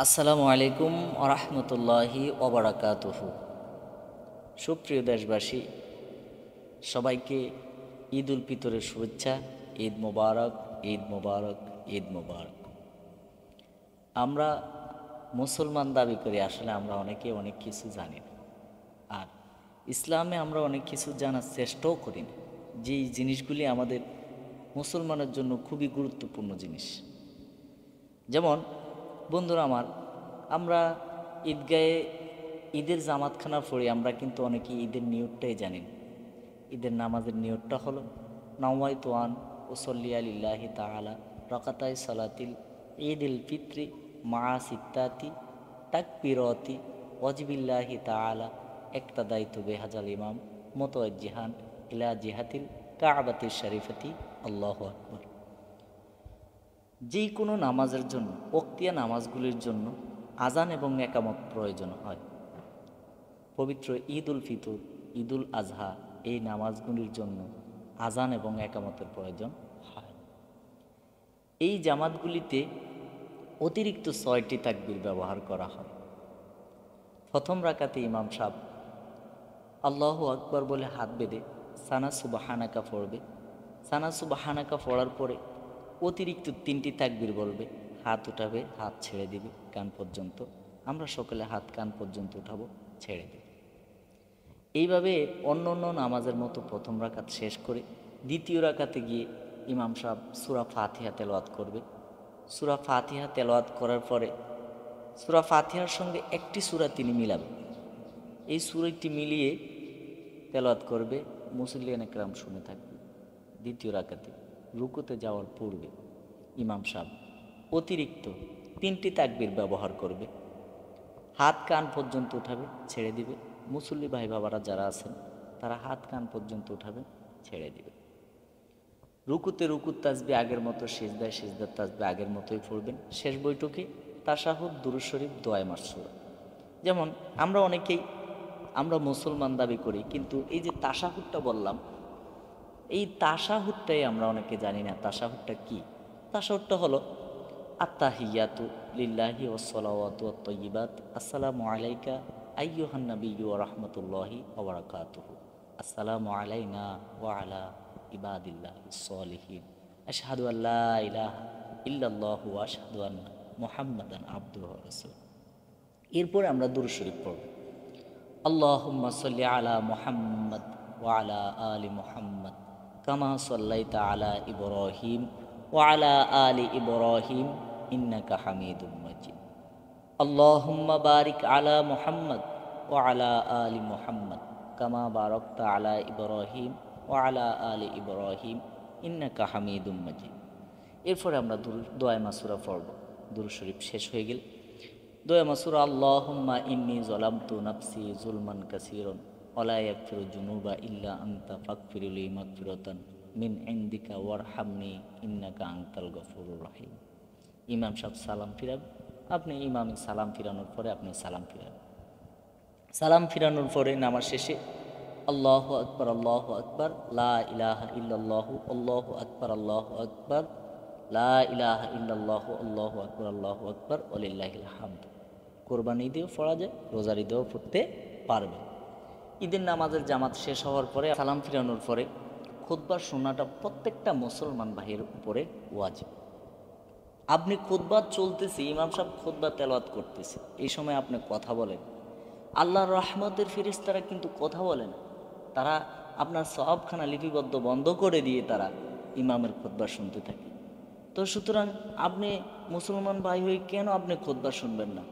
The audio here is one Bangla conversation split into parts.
আসসালামু আলাইকুম আরহামতুল্লাহি ওবারাকাতুহু। সুপ্রিয় দেশবাসী, সবাইকে ঈদ উল ফিতরের শুভেচ্ছা। ঈদ মোবারক, ঈদ মোবারক, ঈদ মোবারক। আমরা মুসলমান দাবি করি, আসলে আমরা অনেকে অনেক কিছু জানি না। আর ইসলামে আমরা অনেক কিছু জানার চেষ্টাও করি না, যেই জিনিসগুলি আমাদের মুসলমানের জন্য খুবই গুরুত্বপূর্ণ জিনিস। যেমন বন্ধুরা আমার, আমরা ঈদগাহে ঈদের জামাতখানা পড়ি, আমরা কিন্তু অনেকে ঈদের নিয়তটাই জানি না। ঈদের নামাজের নিয়তটা হলো নাওয়াইতু আন উসল্লি আলিল্লাহি তাআলা রাকাতাই সালাতিল ঈদিল ফিত্রি মা সিত্তাতি তাকবীরাতি ওয়াজিবিল্লাহি তাআলা একতাদাইতু বিহাজাল ইমাম মুতাওয়াজ্জিহান ইলা জিহাতিল কাবাতিশ শরীফাতি আল্লাহু আকবার। যে কোনো নামাজের জন্য, ওক্তিয়া নামাজগুলির জন্য আজান এবং একামত প্রয়োজন হয়। পবিত্র ঈদ উল ফিতর, ঈদ উল আজহা, এই নামাজগুলির জন্য আজান এবং একামতের প্রয়োজন হয়। এই জামাতগুলিতে অতিরিক্ত 6টি তাকবীর ব্যবহার করা হয়। প্রথম রাকাতে ইমাম সাহেব আল্লাহু আকবার বলে হাত বেঁধে সানা সুবহানাকা পড়বে। সানা সুবহানাকা পড়ার পরে অতিরিক্ত 3টি তাকবীর বলবে, হাত উঠাবে, হাত ছেড়ে দিবে কান পর্যন্ত। আমরা সকলে হাত কান পর্যন্ত উঠাবো, ছেড়ে দেব। এইভাবে অন্য অন্য নামাজের মতো প্রথম রাকাত শেষ করে দ্বিতীয় রাকাতে গিয়ে ইমাম সাহেব সূরা ফাতিহা তেলাওয়াত করবে। সূরা ফাতিহা তেলাওয়াত করার পরে সূরা ফাতিহার সঙ্গে একটি সূরা তিনি মিলাবেন। এই সূরাটি মিলিয়ে তেলাওয়াত করবে, মুসল্লিয়ান একরাম শুনে থাকবে। দ্বিতীয় রাকাতে রুকুতে যাওয়ার পূর্বে ইমাম সাহেব অতিরিক্ত 3টি তাকবীর ব্যবহার করবে। হাত কান পর্যন্ত উঠাবে, ছেড়ে দিবে। মুসল্লি ভাই বাবারা যারা আছেন তারা হাত কান পর্যন্ত উঠাবে, ছেড়ে দিবে। রুকুতে রুকুর তাসবিহ আগের মতো, সিজদায় সিজদার তাসবিহ আগের মতোই পড়বেন। শেষ বৈঠকে তাশাহুদ, দুরূদ শরীফ, দোয়ায়ে মাসুরা। যেমন আমরা মুসলমান দাবি করি, কিন্তু এই যে তাশাহুদটা বললাম, এই তাশাহুদটাই আমরা অনেকে জানি না। তাশাহুদটা কি? তাশাহুদটা হলো আত্তাহিয়াতু লিল্লাহি ওয়াসসালাওয়াতু ওয়াত-তাইয়্যিবাত আসসালামু আলাইকা আইয়ুহান নাবিয়্যু ওয়া রাহমাতুল্লাহি ওয়া বারাকাতুহু আসসালামু আলাইনা ওয়া আলা ইবাদিল্লাহিস সলিহিন আশহাদু আল্লা ইলাহা ইল্লাল্লাহু ওয়া আশহাদু আন্না মুহাম্মাদান আবদুহু ওয়া রাসূলুহু। এরপরে আমরা দুরূদ শরীফ পড়ব। আল্লাহুম্মা সাল্লি আলা মুহাম্মাদ ওয়া আলা আলি মুহাম্মাদ কামা সাল্লাইতা আলা ইব্রাহিম ওয়া আলা আলি ইব্রাহিম ইন্নাকা হামিদুম মাজিদ। আল্লাহুম্মা বারিক আলা মুহাম্মাদ ওয়া আলা আলি মুহাম্মাদ কামা বারাকতা আলা ইব্রাহিম ওয়া আলা আলি ইব্রাহিম ইন্নাকা হামিদুম মাজিদ। এরপরে আমরা দোয়া মাসুরা পড়ব। দুরূদ শরীফ শেষ হয়ে গেল দোয়া মাসুরা আল্লাহুম্মা ইন্নী যালামতু নাফসি যুলমান কাসীরান ওয়া লা ইয়াগফিরু যুনুবা ইল্লা আনতা ফাগফিরলি মাগফিরাতান মিন ইনদিকা ওয়ারহামনি ইন্নাকা আনতাল গফুরুর রহিম। ইমাম সাহেব সালাম ফিরাবেন, আপনি ইমামে সালাম ফিরানোর পরে আপনি সালাম ফিরাবেন। সালাম ফিরানোর পরে নামাজ শেষে আল্লাহু আকবার, আল্লাহু আকবার, লা ইলাহা ইল্লাল্লাহু, আল্লাহু আকবার, আল্লাহু আকবার, লা ইলাহা ইল্লাল্লাহু, আল্লাহু আকবার, আল্লাহু আকবার, ওয়ালিল্লাহিল হামদ। কোরবানি ঈদেও পড়া যায়, রোজার ঈদেও পড়তে পারবে। ঈদের নামাজের জামাত শেষ হওয়ার পরে সালাম ফিরানোর পরে খুতবা শোনাটা প্রত্যেকটা মুসলমান ভাইয়ের উপরে ওয়াজিব। আপনি খুতবা চলতেছে, ইমাম সাহেব খুতবা তেলাওয়াত করতেছে, এই সময় আপনি কথা বলেন, আল্লাহর রহমতের ফেরেশতারা কিন্তু কথা বলেন। তারা আপনার সওয়াবখানা লিপিবদ্ধ বন্ধ করে দিয়ে তারা ইমামের খুতবা শুনতে থাকে। তো সুতরাং আপনি মুসলমান ভাই হয়ে কেন আপনি খুতবা শুনবেন না?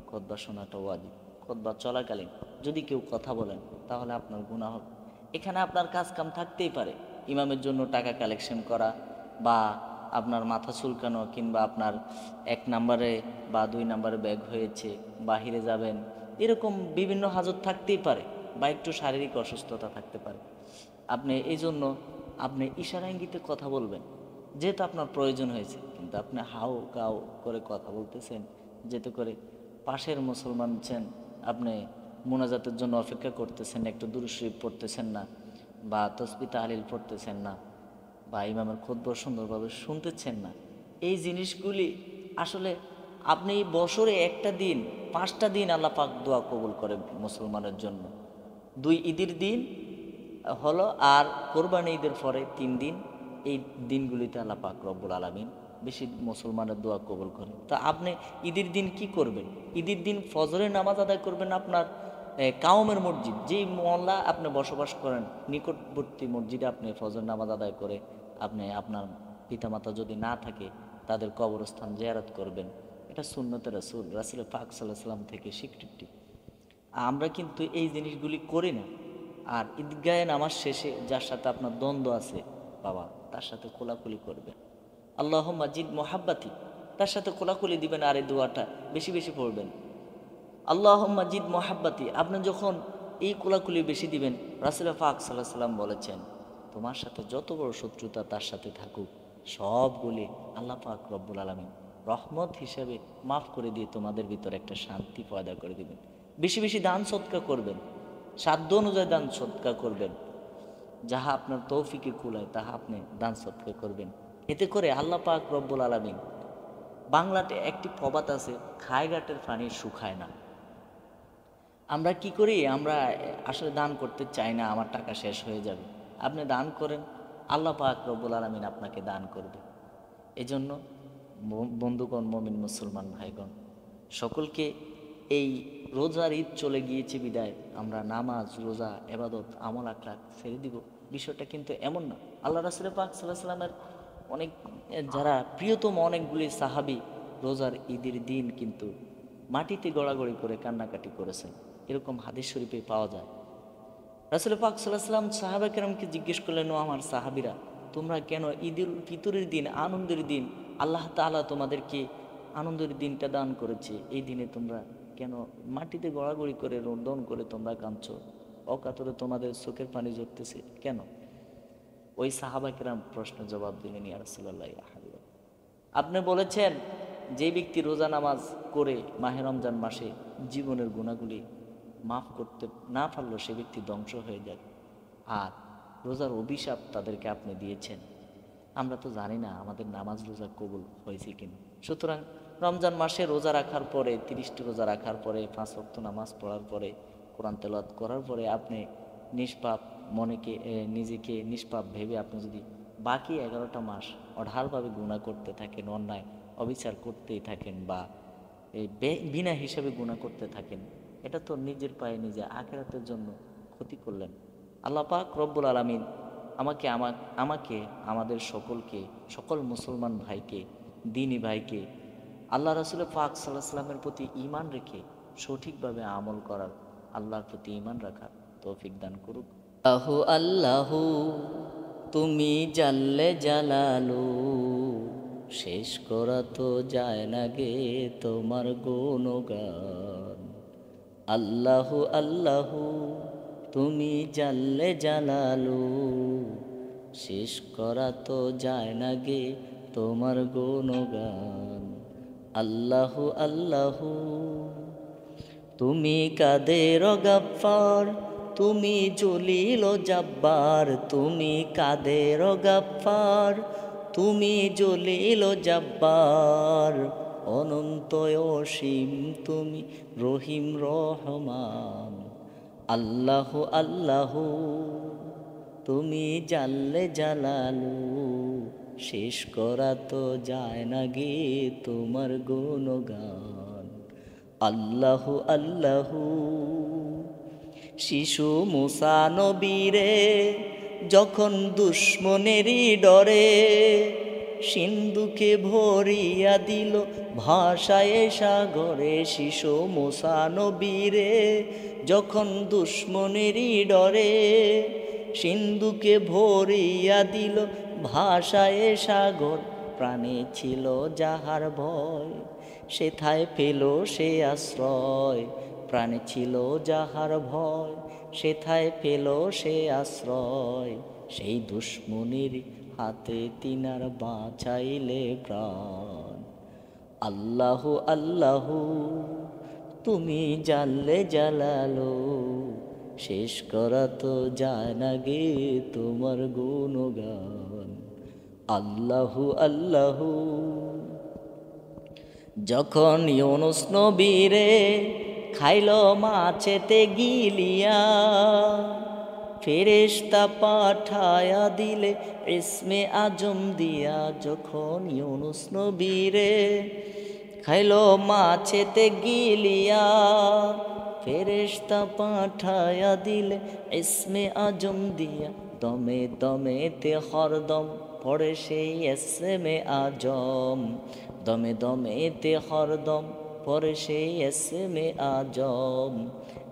খুতবা শোনাটা ওয়াজিব। খুতবা চলাকালীন যদি কেউ কথা বলেন তাহলে আপনার গুনাহ হবে। এখানে আপনার কাজ কাম থাকতেই পারে, ইমামের জন্য টাকা কালেকশন করা, বা আপনার মাথা চুলকানো, কিংবা আপনার 1 নম্বরে বা 2 নম্বরে ব্যাগ হয়েছে, বাহিরে যাবেন, এরকম বিভিন্ন হাজত থাকতেই পারে, বা একটু শারীরিক অসুস্থতা থাকতে পারে। আপনি এই জন্য আপনি ইশারা ইঙ্গিতে কথা বলবেন, যেহেতু আপনার প্রয়োজন হয়েছে। কিন্তু আপনি হাউ কাউ করে কথা বলতেছেন, যেতে করে পাশের মুসলমান আছেন, আপনি মোনাজাতের জন্য অপেক্ষা করতেছেন, একটু দুরূদ শরীফ পড়তেছেন না, বা তাসবিহ তাহলিল পড়তেছেন না, বা ইমামের খুতবা সুন্দরভাবে শুনতেছেন না। এই জিনিসগুলি আসলে আপনি বছরে একটা দিন, 5টা দিন আল্লাহ পাক দোয়া কবুল করে মুসলমানের জন্য। 2 ঈদের দিন হলো, আর কোরবানি ঈদের পরে 3 দিন। এই দিনগুলিতে আল্লাহ পাক রব্বুল আলামিন বেশি মুসলমানের দোয়া কবুল করেন। তা আপনি ঈদের দিন কি করবেন? ঈদের দিন ফজরের নামাজ আদায় করবেন আপনার কাওমের মসজিদ, যেই মহল্লা আপনি বসবাস করেন নিকটবর্তী মসজিদে আপনি ফজর নামাজ আদায় করে আপনি আপনার পিতামাতা যদি না থাকে তাদের কবরস্থান জিয়ারত করবেন। এটা সুন্নতে রাসূল পাক সাল্লাল্লাহু আলাইহি ওয়াসাল্লাম থেকে স্বীকৃতি। আমরা কিন্তু এই জিনিসগুলি করি না। আর ঈদগাহে নামাজ শেষে যার সাথে আপনার দ্বন্দ্ব আছে বাবা, তার সাথে কোলাকুলি করবেন। আল্লাহুম্মা জিদ মুহাব্বাতি, তার সাথে কোলাকুলি দিবেন, আর এই দোয়াটা বেশি বেশি পড়বেন। আল্লাহুম্মা জিদ মুহাব্বাতি, আপনি যখন এই কোলাকুলি বেশি দিবেন, রাসূল পাক সাল্লাল্লাহু আলাইহি ওয়াসাল্লাম বলেছেন তোমার সাথে যত বড় শত্রুতা তার সাথে থাকুক সবগুলি আল্লাহ পাক রব্বুল আলামিন রহমত হিসেবে মাফ করে দিয়ে তোমাদের ভিতরে একটা শান্তি পয়দা করে দিবেন। বেশি বেশি দান সদকা করবেন, সাধ্য অনুযায়ী দান সদকা করবেন, যাহা আপনার তৌফিকে কুলায় তাহা আপনি দান সদকা করবেন। এতে করে আল্লাহ পাক রব্বুল আলামিন, বাংলাতে একটি প্রবাদ আছে, খায়ঘাটের পানি শুকায় না। আমরা কি করি? আমরা আসলে দান করতে চাই না, আমার টাকা শেষ হয়ে যাবে। আপনি দান করেন, আল্লাহ পাক রব্বুল আলামিন আপনাকে দান করবে। এজন্য বন্ধুগণ, মুমিন মুসলমান ভাইগণ, সকলকে এই রোজার ঈদ চলে গিয়েছে বিদায় আমরা নামাজ, রোজা, এবাদত, আমল আখলাক ছেড়ে দিব, বিষয়টা কিন্তু এমন না। আল্লাহ রাসূল পাক সাল্লাল্লাহু আলাইহি ওয়াসাল্লামের অনেক যারা প্রিয়তম অনেকগুলি সাহাবী রোজার ঈদের দিন কিন্তু মাটিতে গড়াগড়ি করে কান্নাকাটি করেছেন, এরকম হাদিস শরীফে পাওয়া যায়। রাসূল পাক সাল্লাল্লাহু আলাইহি ওয়াসাল্লাম সাহাবা কেরামকে জিজ্ঞেস করলেন, ও আমার সাহাবীরা, তোমরা কেন ঈদুল ফিতরের দিন, আনন্দের দিন, আল্লাহ তাআলা তোমাদেরকে আনন্দের দিনটা দান করেছে, এই দিনে তোমরা কেন মাটিতে গড়াগড়ি করে রোদন করে তোমরা কাঁদছো, অকাতরে তোমাদের চোখের পানি ঝরতেছে কেন? ওই সাহাবা কেরাম প্রশ্ন জবাব দিলেন, ইয়া রাসূলুল্লাহ, আপনি বলেছেন যে ব্যক্তি রোজা নামাজ করে মাহে রমজান মাসে জীবনের গুনাহগুলি মাফ করতে না পারলো সে ব্যক্তি ধ্বংস হয়ে যায়, আর রোজার অভিশাপ তাদেরকে আপনি দিয়েছেন। আমরা তো জানি না আমাদের নামাজ রোজা কবুল হয়েছে কিনা। সুতরাং রমজান মাসে রোজা রাখার পরে, 30টি রোজা রাখার পরে, 5 ওয়াক্ত নামাজ পড়ার পরে, কোরআন তেলাওয়াত করার পরে আপনি নিষ্পাপ নিজেকে নিষ্পাপ ভেবে আপনি যদি বাকি 11টা মাস অঢালভাবে গুনাহ করতে থাকেন, অন্যায় অবিচার করতেই থাকেন, বা এই বিনা হিসাবে গুনাহ করতে থাকেন, এটা তো নিজের পায়ে নিজে আখিরাতের জন্য ক্ষতি করলেন। আল্লাহ পাক রব্বুল আলামিন আমাকে আমাদের সকলকে, সকল মুসলমান ভাইকে, দ্বীনি ভাইকে আল্লাহ রাসূল পাক সাল্লাল্লাহু আলাইহি ওয়াসাল্লামের প্রতি ঈমান রেখে সঠিকভাবে আমল করার, আল্লাহর প্রতি ঈমান রাখার তৌফিক দান করুক। আল্লাহু আল্লাহু তুমি জাল্লে জালালু, শেষ করা তো যায় না গে তোমার গুণগান। আল্লাহু আল্লাহু তুমি জাল্লে জালালু, শেষ করা তো যায় না গে তোমার গুণগান। আল্লাহু আল্লাহু তুমি কাদের গাফফার, তুমি জলিল ও জাব্বার, তুমি কাদের গাফফার, তুমি জলিল ও জাব্বার, অনন্ত অসীম তুমি রহিম রহমান। আল্লাহু আল্লাহু তুমি জাল্লে জালালু, শেষ করা তো যায় না গে তোমার গুণগান। আল্লাহু আল্লাহু শিশু মুসা নবীরে যখন দুশ্মনেরই ডরে সিন্ধুকে ভরিয়া দিল ভাষায় সাগরে। শিশু মুসা নবীরে যখন দুশ্মনেরই ডরে সিন্ধুকে ভরিয়া দিল ভাষায় সাগর। প্রাণে ছিল যাহার ভয় সেথায় পেল সে আশ্রয়, প্রাণে ছিল যাহার ভয় সেথায় পেল সে আশ্রয়। সেই দুশ্মনির হাতে তিনার বাঁচাইলে প্রাণ। আল্লাহু আল্লাহু তুমি জাল্লে জালালো, শেষ করা তো যায় না গে তোমার গুণগান। আল্লাহু আল্লাহু যখন ইউনুস নবীরে খাইল মাছেতে গিলিয়া, ফেরেশতা পাঠায়া দিলে ইসমে আজম দিয়া। যখন ইউনুস নবীরে খাইল মাছেতে গিলিয়া, ফেরেশতা পাঠায়া দিলে ইসমে আজম দিয়া। দমে দমেতে হরদম পড়ে সেই এসমে আজম, দমে দমেতে হরদম পড়ে সেই এসমে আজম।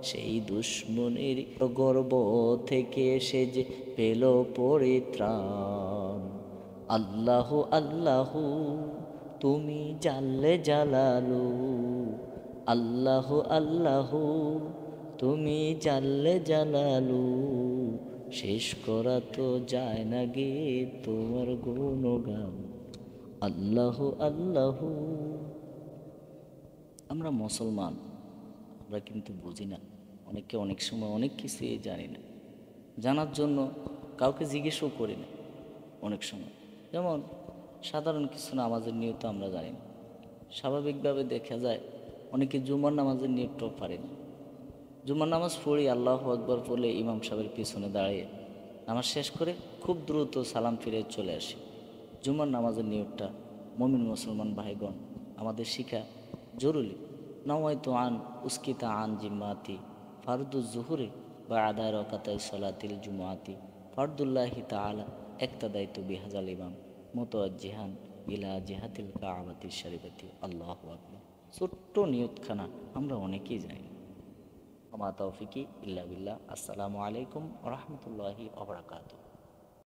সেই দুশ্মনের গর্ব থেকে সে যে পেল পরিত্রাণ। আল্লাহ আল্লাহ তুমি জাল্লে জালালু, আল্লাহ আল্লাহ তুমি জাল্লে জালালু। শেষ করা তো যায় না গে তোমার গুণগান। আল্লাহ আল্লাহ। আমরা মুসলমান, আমরা কিন্তু বুঝি না, অনেকে অনেক সময় অনেক কিছুই জানি না, জানার জন্য কাউকে জিজ্ঞেসও করি না অনেক সময়। যেমন সাধারণ কিছু নামাজের নিয়ত আমরা জানি না, স্বাভাবিকভাবে দেখা যায় অনেকে জুমার নামাজের নিয়তটাও পারে না। জুমার নামাজ পড়ি, আল্লাহু আকবার বলে ইমাম সাহেবের পিছনে দাঁড়িয়ে নামাজ শেষ করে খুব দ্রুত সালাম ফিরে চলে আসি। জুমার নামাজের নিয়তটা মুমিন মুসলমান ভাইগণ আমাদের শিখা জরুরি। নওয়াইতু আন উস্কিতা আন জিম্মাতি ফারদুজ জুহুরে বা আদায় রকাতাই সলাতিল জুমাতি ফারদুল্লাহি তাআলা একতাদাইতু বিহাজাল ইমাম মুতাওয়াজ্জিহান ইলা জিহাতিল কাবাতিশ শরীফাতি। আল্লাহু আকবার। ছোট্ট নিয়তখানা আমরা অনেকেই জানি না। আমা তৌফিকি ইল্লা বিল্লাহ। আসসালামু আলাইকুম ওয়া রাহমাতুল্লাহি ওয়া বারাকাতুহু।